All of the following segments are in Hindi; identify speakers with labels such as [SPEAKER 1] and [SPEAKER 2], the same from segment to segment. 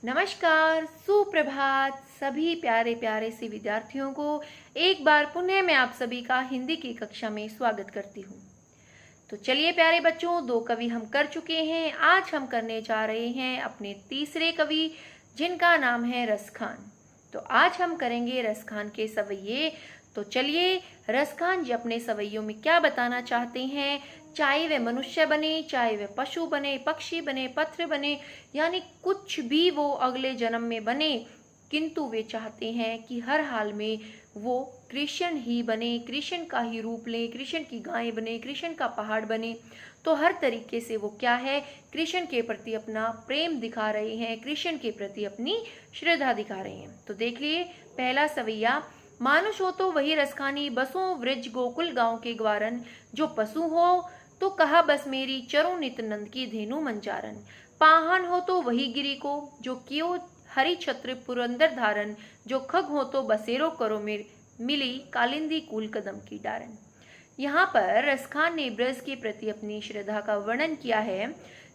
[SPEAKER 1] नमस्कार, सुप्रभात सभी प्यारे प्यारे से विद्यार्थियों को एक बार पुनः मैं आप सभी का हिंदी की कक्षा में स्वागत करती हूँ। तो चलिए प्यारे बच्चों, 2 कवि हम कर चुके हैं। आज हम करने जा रहे हैं अपने तीसरे कवि, जिनका नाम है रसखान। तो आज हम करेंगे रसखान के सवैये। तो चलिए, रसखान जी अपने सवैयों में क्या बताना चाहते हैं, चाहे वे मनुष्य बने, चाहे वे पशु बने, पक्षी बने, पत्र बने, यानी कुछ भी वो अगले जन्म में बने, किंतु वे चाहते हैं कि हर हाल में वो कृष्ण ही बने, कृष्ण का ही रूप ले, कृष्ण की गाय बने, कृष्ण का पहाड़ बने। तो हर तरीके से वो क्या है, कृष्ण के प्रति अपना प्रेम दिखा रहे हैं, कृष्ण के प्रति अपनी श्रद्धा दिखा रहे हैं। तो देख लिए पहला सवैया, मानुष हो तो वही रसखानी, बसों व्रज गोकुल गांव के ग्वारन, जो पशु हो तो कहा बस मेरी, चरो नित नंद की धेनु मंजारन। पाहन हो तो वही गिरी को, जो कियो हरि छत्र पुरंदर धारन, जो खग हो तो बसेरो करो मिली, कालिंदी कूल कदम की डारन। यहाँ पर रसखान ने ब्रज के प्रति अपनी श्रद्धा का वर्णन किया है।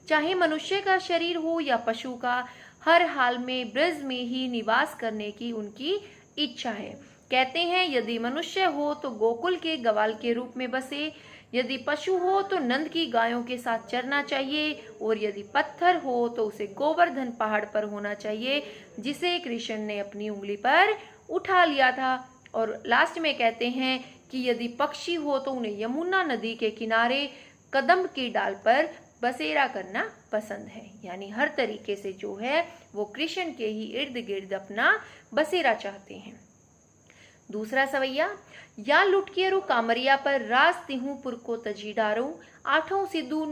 [SPEAKER 1] चाहे मनुष्य का शरीर हो या पशु का, हर हाल में ब्रज में ही निवास करने की उनकी इच्छा है। कहते हैं यदि मनुष्य हो तो गोकुल के गवाल के रूप में बसे, यदि पशु हो तो नंद की गायों के साथ चरना चाहिए, और यदि पत्थर हो तो उसे गोवर्धन पहाड़ पर होना चाहिए, जिसे कृष्ण ने अपनी उंगली पर उठा लिया था। और लास्ट में कहते हैं कि यदि पक्षी हो तो उन्हें यमुना नदी के किनारे कदम्ब की डाल पर बसेरा करना पसंद है। यानी हर तरीके से जो है वो कृष्ण के ही इर्द गिर्द अपना बसेरा चाहते हैं। दूसरा सवैया, या लुटकियरु कामरिया पर रास तिहू पुर को तजी डारो, आठों सिद्धू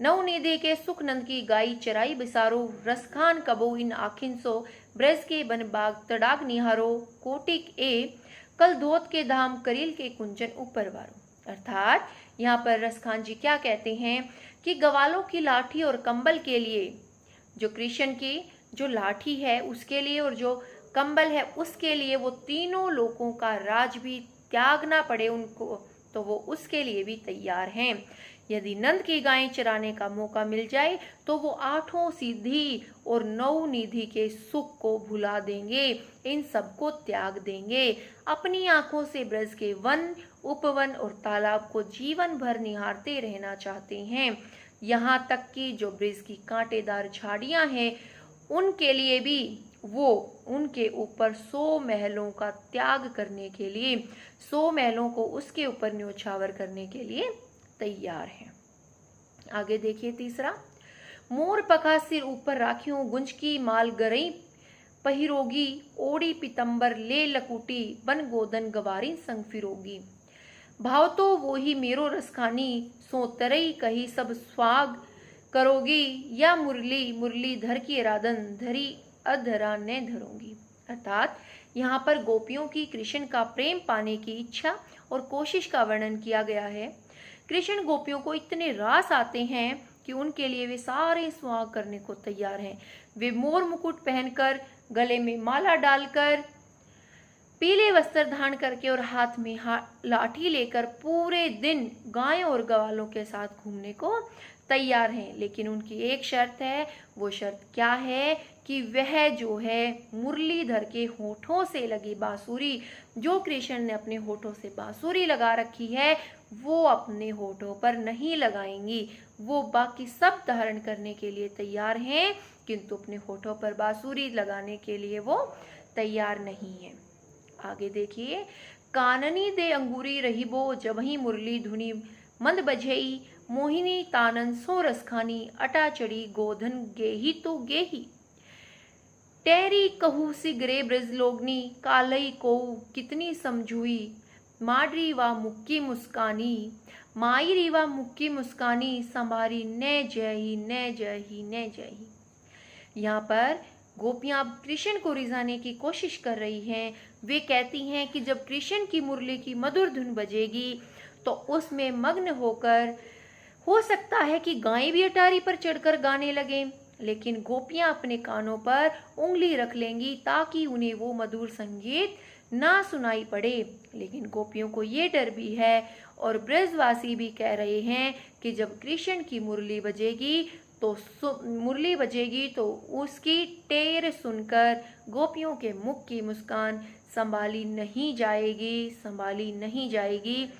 [SPEAKER 1] नौ निधे के सुख नंद की गाई चराई बिसारो, रसखान कबो इन आखिन सो, ब्रज के बन बाग तड़ाग निहारो, कोटिक ए कल धोत के धाम करील के कुंजन ऊपर वारो। अर्थात यहाँ पर रसखान जी क्या कहते हैं कि गवालों की लाठी और कंबल के लिए, जो कृष्ण की जो लाठी है उसके लिए और जो कंबल है उसके लिए, वो तीनों लोगों का राज भी त्यागना पड़े उनको, तो वो उसके लिए भी तैयार हैं। यदि नंद की गायें चराने का मौका मिल जाए तो वो आठों सिद्धि और 9 निधि के सुख को भुला देंगे, इन सबको त्याग देंगे। अपनी आंखों से ब्रज के वन, उपवन और तालाब को जीवन भर निहारते रहना चाहते हैं। यहाँ तक कि जो ब्रज की कांटेदार झाड़ियां हैं उनके लिए भी वो उनके ऊपर 100 महलों का त्याग करने के लिए, 100 महलों को उसके ऊपर न्योछावर करने के लिए तैयार है। आगे देखिए तीसरा, मोर पखा सिर ऊपर राखियों, गुंज की माल गरई पहिरोगी, ओड़ी पितंबर ले लकुटी, बन गोदन गवारी संग फिरोगी। भाव तो वो ही मेरो रसखानी, सो तरई कही सब स्वाग करोगी, या मुरली मुरली धर की राधन, धरी अधरा ने धरूंगी। अर्थात यहाँ पर गोपियों की कृष्ण का प्रेम पाने की इच्छा और कोशिश का वर्णन किया गया है। कृष्ण गोपियों को इतने रास आते हैं कि उनके लिए वे सारे सुहाग करने को तैयार हैं। वे मोर मुकुट पहनकर, गले में माला डालकर, पीले वस्त्र धारण करके और हाथ में लाठी लेकर पूरे दिन गायों और गवालों के साथ घूमने को तैयार हैं। लेकिन उनकी एक शर्त है। वो शर्त क्या है कि वह जो है मुरलीधर के होठों से लगी बांसुरी, जो कृष्ण ने अपने होठों से बांसुरी लगा रखी है, वो अपने होठों पर नहीं लगाएंगी। वो बाकी सब धारण करने के लिए तैयार हैं, किंतु अपने होठों पर बांसुरी लगाने के लिए वो तैयार नहीं है। आगे देखिए, काननी दे अंगूरी रहीबो, जबही मुरली धुनी मंद बजेई, मोहिनी तानन सो रसखानी, अटा चढ़ी गोधन गेही तो गेही। टेरी कहू सिगरे ब्रज लोगनी, कालई को कितनी समझुई, माडरी वा मुक्की मुस्कानी, माई रीवा मुक्की मुस्कानी, संभारी न जयही न जयही न जयही। यहाँ पर गोपियां अब कृष्ण को रिझाने की कोशिश कर रही हैं। वे कहती हैं कि जब कृष्ण की मुरली की मधुर धुन बजेगी तो उसमें मग्न होकर हो सकता है कि गायें भी अटारी पर चढ़कर गाने लगें, लेकिन गोपियां अपने कानों पर उंगली रख लेंगी ताकि उन्हें वो मधुर संगीत ना सुनाई पड़े। लेकिन गोपियों को ये डर भी है और ब्रजवासी भी कह रहे हैं कि जब कृष्ण की मुरली बजेगी तो मुरली बजेगी तो उसकी टेर सुनकर गोपियों के मुख की मुस्कान संभाली नहीं जाएगी।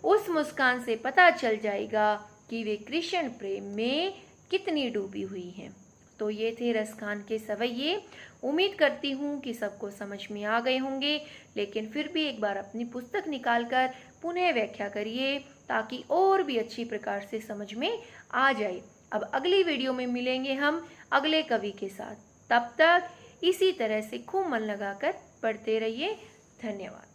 [SPEAKER 1] उस मुस्कान से पता चल जाएगा कि वे कृष्ण प्रेम में कितनी डूबी हुई हैं। तो ये थे रसखान के सवैये। उम्मीद करती हूँ कि सबको समझ में आ गए होंगे, लेकिन फिर भी एक बार अपनी पुस्तक निकालकर पुनः व्याख्या करिए ताकि और भी अच्छी प्रकार से समझ में आ जाए। अब अगली वीडियो में मिलेंगे हम अगले कवि के साथ। तब तक इसी तरह से खूब मन लगाकर पढ़ते रहिए। धन्यवाद।